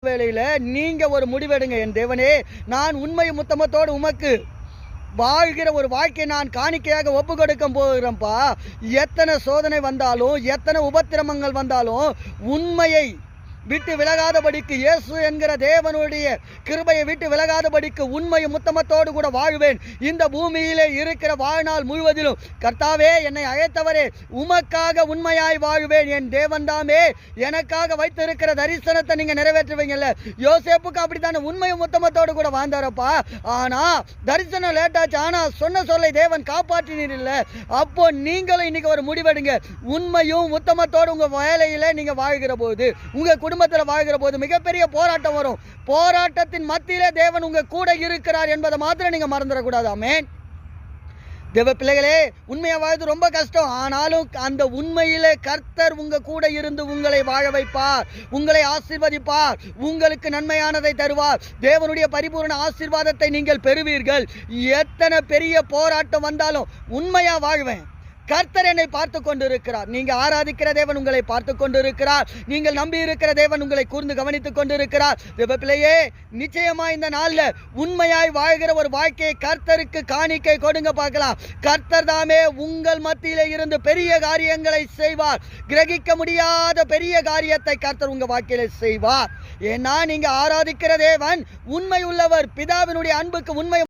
வேளையில நீங்க ஒரு முடிவெடுங்க. என் தேவனே, நான் உண்மையும் உத்தமத்தோடு உமக்கு வாழ்கிற ஒரு வாழ்க்கையை நான் காணிக்கையாக ஒப்பு கொடுக்க போகிறேன்ப்பா. எத்தனை சோதனை வந்தாலும், எத்தனை உபத்திரமங்கள் வந்தாலும், உண்மையை விட்டு விலகாதபடிக்கு, இயேசு என்கிற தேவனுடைய கிருபையை விட்டு விலகாதபடிக்கு உண்மையும் உத்தமத்தோடு கூட வாழ்வேன். இந்த பூமியிலே இருக்கிற வாழ்நாள் முழுவதிலும் கர்த்தாவே, என்னை அழைத்தவரே, உமக்காக உண்மையாய் வாழ்வேன். என் தேவன்தாமே எனக்காக வைத்திருக்கிற தரிசனத்தை நீங்க நிறைவேற்றுவீங்கல்ல. யோசேப்புக்கு அப்படித்தானே உண்மையும் உத்தமத்தோடு கூட வாழ்ந்தாரப்பா. ஆனா தரிசனம் லேட்டாச்சு, ஆனா சொன்ன சொல்லை தேவன் காப்பாற்றினீர் இல்ல. அப்போ நீங்களும் இன்னைக்கு ஒரு முடிவெடுங்க. உண்மையும் உத்தமத்தோடு உங்க வேலையில நீங்க வாழ்கிற போது, உங்க குடும்பத்தில் வாழ்கிற போது மிகப்பெரிய போராட்டம் வரும். போராட்டத்தின் மத்தியிலே தேவன் உங்க கூட இருக்கிறார் என்பதை மாத்திரம் நீங்க மறந்துடக்கூடாது. ஆமென். தேவ பிள்ளைகளே, உண்மையா வாழ்வது ரொம்ப கஷ்டம். ஆனாலும் அந்த உண்மையிலே கர்த்தர் உங்க கூட இருந்து உங்களை வாழ வைப்பார், உங்களை ஆசீர்வதிப்பார், உங்களுக்கு நன்மையானதை தருவார். தேவனுடைய பரிபூர்ண ஆசீர்வாதத்தை நீங்கள் பெறுவீர்கள். எத்தனை பெரிய போராட்டம் வந்தாலும் உண்மையா வாழ்வேன். கர்த்தர் என்னை பார்த்து கொண்டிருக்கிறார். நீங்க ஆராதிக்கிற தேவன் உங்களை பார்த்து கொண்டிருக்கிறார். நீங்கள் நம்பி இருக்கிற தேவன் உங்களை கூர்ந்து கவனித்துக் கொண்டிருக்கிறார். தேவ பிள்ளையே, நிச்சயமா இந்த நாள்ல உண்மையாய் வாழ்கிற ஒரு வாழ்க்கையை கர்த்தருக்கு காணிக்கை கொடுங்க பார்க்கலாம். கர்த்தர் தாமே உங்கள் மத்தியிலே இருந்து பெரிய காரியங்களை செய்வார். கிரகிக்க முடியாத பெரிய காரியத்தை கர்த்தர் உங்க வாழ்க்கையில செய்வார். ஏன்னா நீங்க ஆராதிக்கிற தேவன் உண்மை உள்ளவர். பிதாவினுடைய அன்புக்கு உண்மை